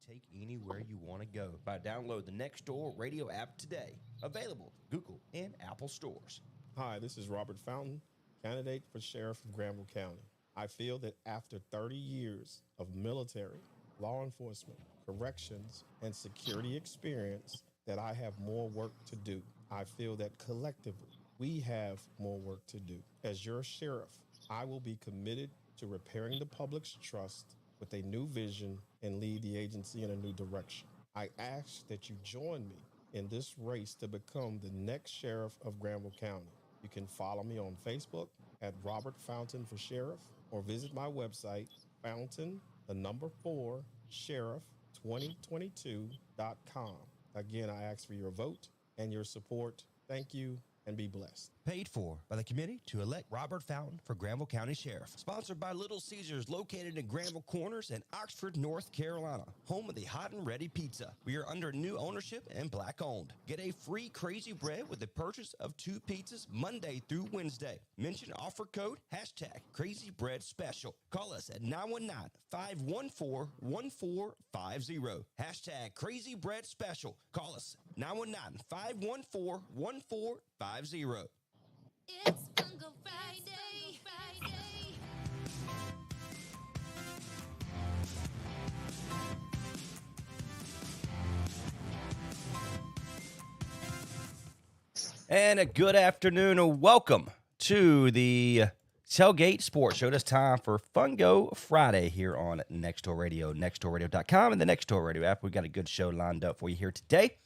take anywhere you want to go by download the Nextdoor radio app today. Available Google and Apple stores. Hi, this is Robert Fountain, candidate for sheriff of Granville County. I feel that after 30 years of military, law enforcement, corrections, and security experience, that I have more work to do. I feel that collectively, we have more work to do. As your sheriff, I will be committed to repairing the public's trust with a new vision and lead the agency in a new direction. I ask that you join me in this race to become the next sheriff of Granville County. You can follow me on Facebook at Robert Fountain for Sheriff or visit my website, Fountain, the number 4, Sheriff2022.com. Again, I ask for your vote and your support. Thank you and be blessed. Paid for by the committee to elect Robert Fountain for Granville County Sheriff. Sponsored by Little Caesars, located in Granville Corners and Oxford, North Carolina. Home of the hot and ready pizza. We are under new ownership and black owned. Get a free Crazy Bread with the purchase of 2 pizzas Monday through Wednesday. Mention offer code #Crazy Bread Special. Call us at 919-514-1450. #Crazy Bread Special. Call us 919-514-1450. It's Fungo Friday. And a good afternoon and welcome to the Tailgate Sports Show. It's time for Fungo Friday here on Nextdoor Radio, nextdoorradio.com, and the Nextdoor Radio app. We've got a good show lined up for you here today.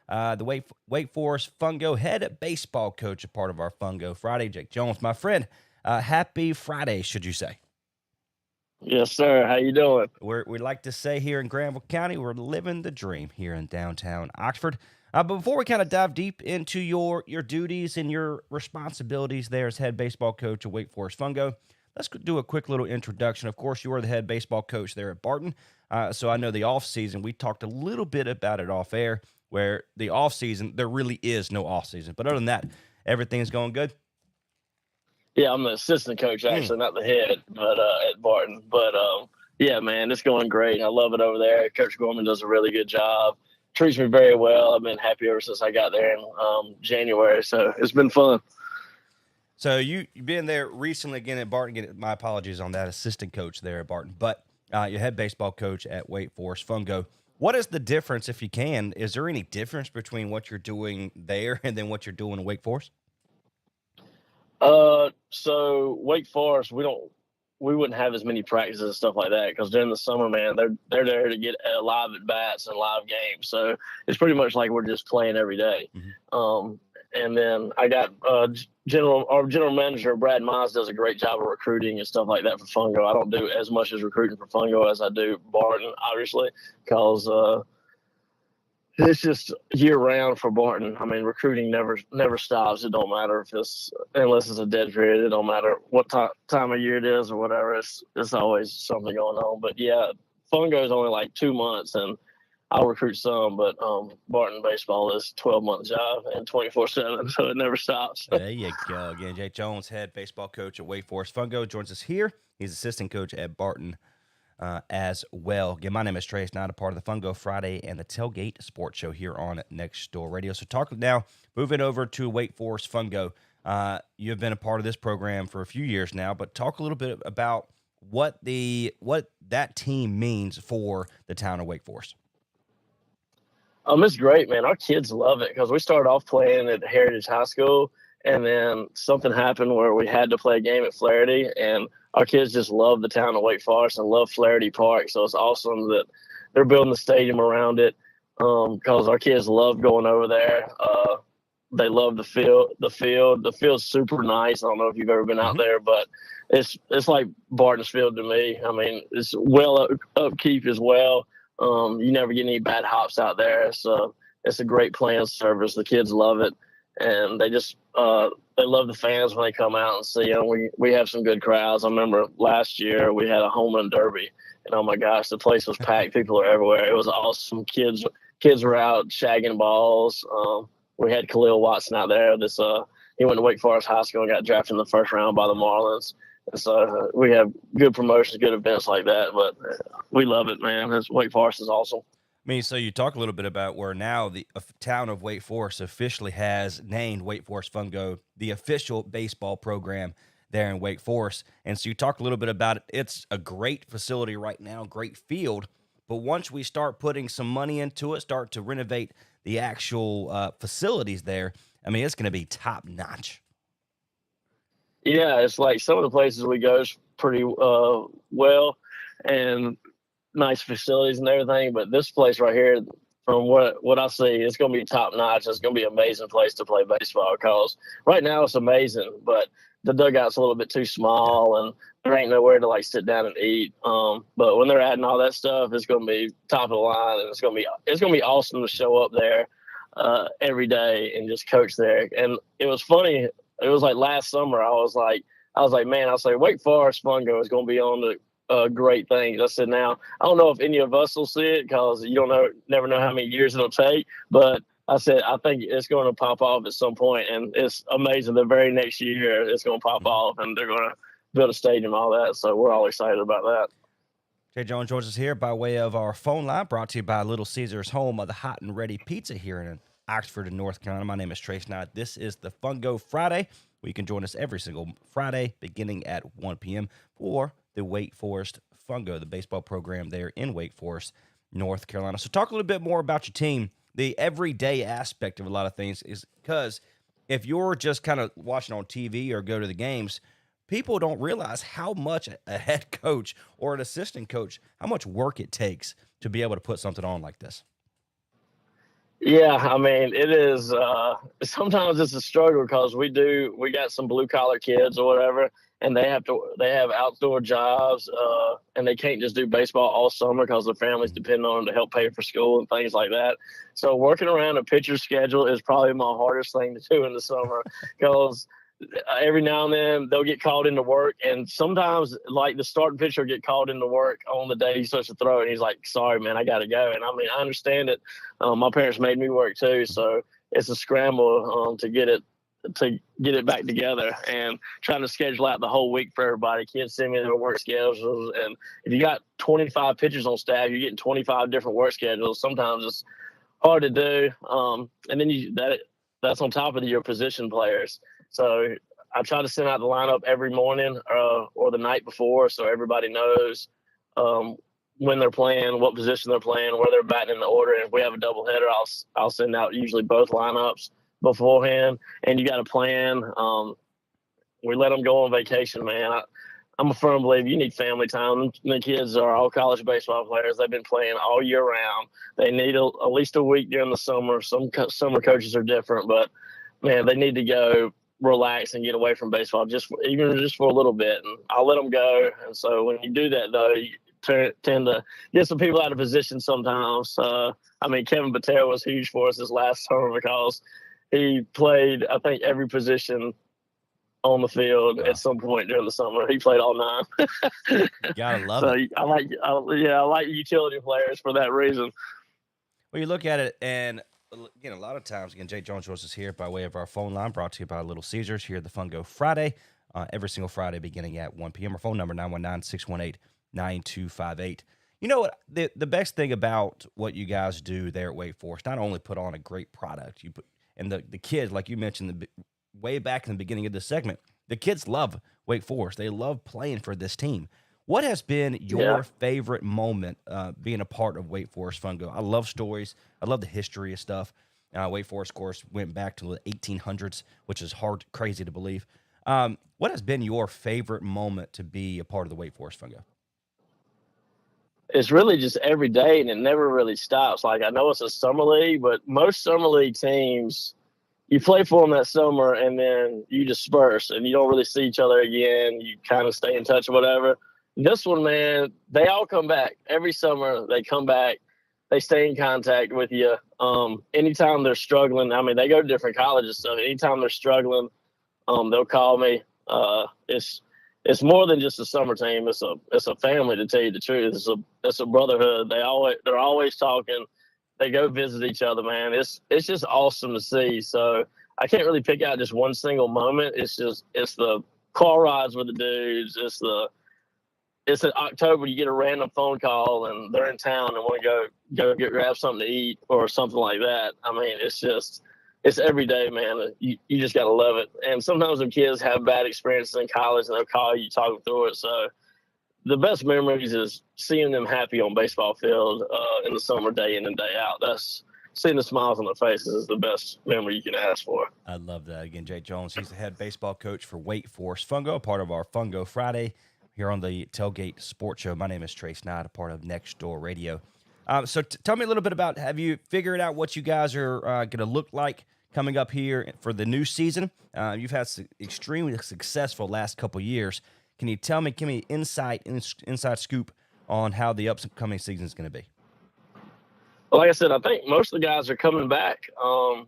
The Wake Forest Fungo head baseball coach, a part of our Fungo Friday, Jake Jones, my friend. Happy Friday, should you say? Yes, sir. How you doing? We like to say here in Granville County, we're living the dream here in downtown Oxford. But before we kind of dive deep into your duties and your responsibilities there as head baseball coach at Wake Forest Fungo, let's do a quick little introduction. Of course, you are the head baseball coach there at Barton, so I know the off season. We talked a little bit about it off air, where the off season there really is no off season. But other than that, everything's going good. Yeah, I'm the assistant coach, actually, not the head, but at Barton. But yeah, man, it's going great. I love it over there. Coach Gorman does a really good job. Treats me very well. I've been happy ever since I got there in January, so it's been fun. So you've been there recently again at Barton. Again, my apologies on that, assistant coach there at Barton, but your head baseball coach at Wake Forest Fungo. What is the difference, if you can? Is there any difference between what you're doing there and then what you're doing in Wake Forest? So Wake Forest, we wouldn't have as many practices and stuff like that because during the summer, man, they're there to get live at bats and live games. So it's pretty much like we're just playing every day. Mm-hmm. And then I got our general manager, Brad Mize, does a great job of recruiting and stuff like that for Fungo. I don't do as much as recruiting for Fungo as I do Barton, obviously, because it's just year round for Barton. I mean, recruiting never stops. It don't matter unless it's a dead period. It don't matter what time of year it is or whatever. It's always something going on. But yeah, Fungo is only like 2 months, and I'll recruit some, but Barton baseball is 12-month job and 24/7, so it never stops. There you go. Again, Jake Jones, head baseball coach at Wake Forest Fungo, joins us here. He's assistant coach at Barton as well. Again, my name is Trey Snyder, part of the Fungo Friday and the Tailgate Sports Show here on Nextdoor Radio. So talking now, moving over to Wake Forest Fungo. You've been a part of this program for a few years now, but talk a little bit about what that team means for the town of Wake Forest. It's great, man. Our kids love it because we started off playing at Heritage High School, and then something happened where we had to play a game at Flaherty, and our kids just love the town of Wake Forest and love Flaherty Park. So it's awesome that they're building the stadium around it because our kids love going over there. They love the field. The field's super nice. I don't know if you've ever been out there, but it's like Barton's Field to me. I mean, it's well upkeep as well. You never get any bad hops out there. So it's a great playing service. The kids love it, and they just they love the fans when they come out and see them. We have some good crowds. I remember last year we had a home run derby, and oh my gosh, the place was packed. People are everywhere. It was awesome. Kids were out shagging balls. We had Khalil Watson out there. He went to Wake Forest High School and got drafted in the first round by the Marlins. So we have good promotions, good events like that. But we love it, man. Wake Forest is awesome. I mean, so you talk a little bit about where now the town of Wake Forest officially has named Wake Forest Fungo the official baseball program there in Wake Forest. And so you talk a little bit about it. It's a great facility right now, great field. But once we start putting some money into it, start to renovate the actual facilities there, I mean, it's going to be top notch. Yeah, it's like some of the places we go is pretty well, and nice facilities and everything. But this place right here, from what I see, it's going to be top notch. It's going to be an amazing place to play baseball because right now it's amazing, but the dugout's a little bit too small and there ain't nowhere to like sit down and eat. But when they're adding all that stuff, it's going to be top of the line, and it's going to be awesome to show up there every day and just coach there. And it was funny. It was like last summer. Man, I was like, Wake Forest Fungo is going to be on the great things. I said, now I don't know if any of us will see it because you don't know, never know how many years it'll take. But I said, I think it's going to pop off at some point, and it's amazing. The very next year, it's going to pop off, and they're going to build a stadium, all that. So we're all excited about that. Jay Jones George is here by way of our phone line, brought to you by Little Caesars, home of the hot and ready pizza here in Oxford, in North Carolina. My name is Trace Knight. This is the Fungo Friday, where you can join us every single Friday beginning at 1 p.m. for the Wake Forest Fungo, the baseball program there in Wake Forest, North Carolina. So talk a little bit more about your team. The everyday aspect of a lot of things is because if you're just kind of watching on TV or go to the games, people don't realize how much a head coach or an assistant coach, how much work it takes to be able to put something on like this. Yeah, I mean, it is. Sometimes it's a struggle because we got some blue collar kids or whatever, and they have outdoor jobs, and they can't just do baseball all summer because their families depend on them to help pay for school and things like that. So working around a pitcher's schedule is probably my hardest thing to do in the summer because every now and then they'll get called into work, and sometimes like the starting pitcher will get called into work on the day he's supposed to throw, and he's like, sorry man, I gotta go. And I mean, I understand it. My parents made me work too, so it's a scramble to get it back together and trying to schedule out the whole week for everybody. Kids send me their work schedules, and if you got 25 pitchers on staff, you're getting 25 different work schedules. Sometimes it's hard to do, and then that's on top of your position players. So I try to send out the lineup every morning or the night before, so everybody knows when they're playing, what position they're playing, where they're batting in the order. And if we have a doubleheader, I'll send out usually both lineups beforehand. And you got to plan. We let them go on vacation, man. I'm a firm believer you need family time. The kids are all college baseball players. They've been playing all year round. They need at least a week during the summer. Some summer coaches are different, but man, they need to go relax and get away from baseball even just for a little bit. And I'll let them go. And so when you do that, though, you tend to get some people out of position sometimes. I mean, Kevin Patera was huge for us this last summer because he played, I think, every position on the field at some point during the summer. He played all 9. Gotta love so it. I like utility players for that reason. Well, you look at it, and again, a lot of times, again, Jay Jones is here by way of our phone line, brought to you by Little Caesars here at the Fungo Friday, every single Friday beginning at 1 p.m. Our phone number, 919-618-9258. You know what? The best thing about what you guys do there at Wake Forest, not only put on a great product, and the kids, like you mentioned way back in the beginning of this segment, the kids love Wake Forest. They love playing for this team. What has been your favorite moment being a part of Wake Forest Fungo? I love stories. I love the history of stuff. Wake Forest, of course, went back to the 1800s, which is crazy to believe. What has been your favorite moment to be a part of the Wake Forest Fungo? It's really just every day, and it never really stops. Like, I know it's a summer league, but most summer league teams, you play for them that summer, and then you disperse, and you don't really see each other again. You kind of stay in touch or whatever. This one, man, they all come back. Every summer, they come back. They stay in contact with you. Anytime they're struggling, I mean, they go to different colleges, so anytime they're struggling, they'll call me. It's more than just a summer team. It's a family, to tell you the truth. It's a brotherhood. They're always talking. They go visit each other, man. It's just awesome to see. So I can't really pick out just one single moment. It's the car rides with the dudes. It's in October. You get a random phone call and they're in town and want to grab something to eat or something like that. I mean, it's every day, man. You just gotta love it. And sometimes when kids have bad experiences in college and they'll call you, talk them through it. So the best memories is seeing them happy on baseball field in the summer, day in and day out. That's seeing the smiles on their faces is the best memory you can ask for. I love that. Again, Jake Jones, he's the head baseball coach for Wake Forest Fungo, part of our Fungo Friday here on the Tailgate Sports Show. My name is Trace Knight, a part of Next Door Radio. So tell me a little bit about, have you figured out what you guys are going to look like coming up here for the new season? You've had extremely successful last couple years. Can you tell me, give me inside scoop on how the upcoming season is going to be? Well, like I said, I think most of the guys are coming back.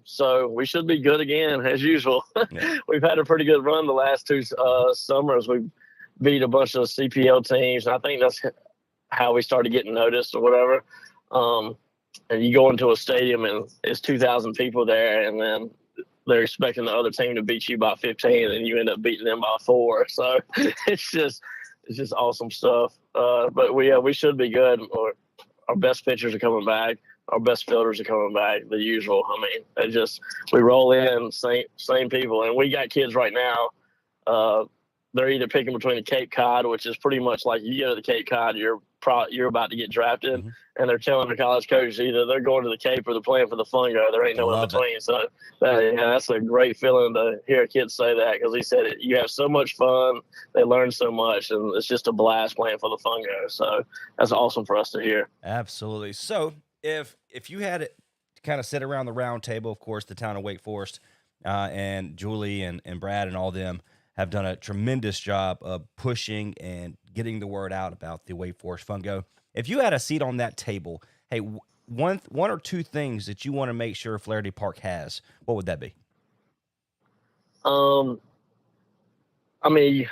So we should be good again, as usual. Yeah. We've had a pretty good run the last two summers. We've beat a bunch of CPL teams. And I think that's how we started getting noticed or whatever. And you go into a stadium and it's 2,000 people there, and then they're expecting the other team to beat you by 15, and you end up beating them by 4. So it's just awesome stuff. But we should be good. Our best pitchers are coming back. Our best fielders are coming back. The usual. I mean, we roll in same people, and we got kids right now. They're either picking between the Cape Cod, which is pretty much like you go to the Cape Cod, you're about to get drafted, and they're telling the college coaches either they're going to the Cape or they're playing for the Fungo. There ain't no in between. So that's a great feeling to hear a kid say that, because he said you have so much fun, they learn so much, and it's just a blast playing for the Fungo. So that's awesome for us to hear. Absolutely. So if you had it to kind of sit around the round table, of course, the town of Wake Forest and Julie and Brad and all them have done a tremendous job of pushing and getting the word out about the Wake Forest Fungo. If you had a seat on that table, hey, one or two things that you want to make sure Flaherty Park has, what would that be? I mean,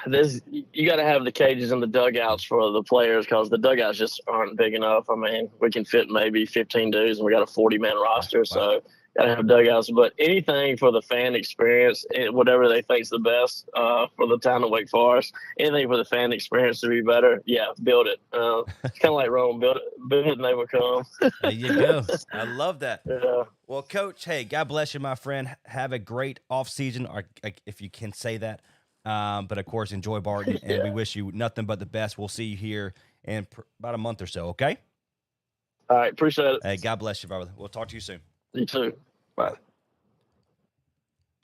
you got to have the cages and the dugouts for the players, because the dugouts just aren't big enough. I mean, we can fit maybe 15 dudes, and we got a 40-man roster, so got to have dugouts. But anything for the fan experience, whatever they think's the best for the town of Wake Forest, anything for the fan experience to be better, yeah, build it. It's kind of like Rome, build it and they will come. There you go. I love that. Yeah. Well, Coach, hey, God bless you, my friend. Have a great offseason, or if you can say that. But, of course, enjoy Barton, and we wish you nothing but the best. We'll see you here in about a month or so, okay? All right, appreciate it. Hey, God bless you, brother. We'll talk to you soon. You too. Bye.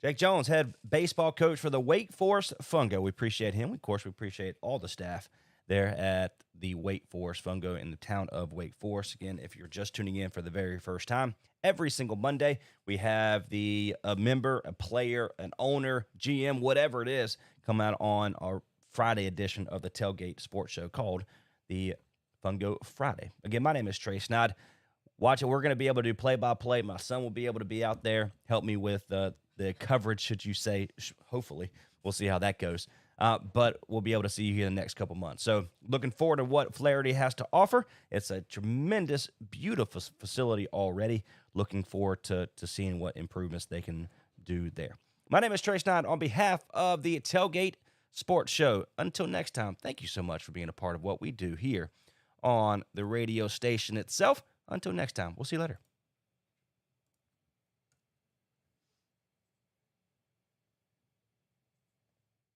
Jake Jones, head baseball coach for the Wake Forest Fungo. We appreciate him. Of course, we appreciate all the staff there at the Wake Forest Fungo in the town of Wake Forest. Again, if you're just tuning in for the very first time, every single Monday we have a member, a player, an owner, GM, whatever it is, come out on our Friday edition of the Tailgate Sports Show called the Fungo Friday. Again, my name is Trace Knight. Watch it. We're going to be able to do play-by-play. My son will be able to be out there, help me with the coverage, should you say. Hopefully. We'll see how that goes. But we'll be able to see you here in the next couple months. So looking forward to what Flaherty has to offer. It's a tremendous, beautiful facility already. Looking forward to seeing what improvements they can do there. My name is Trace Knight on behalf of the Tailgate Sports Show. Until next time, thank you so much for being a part of what we do here on the radio station itself. Until next time, we'll see you later.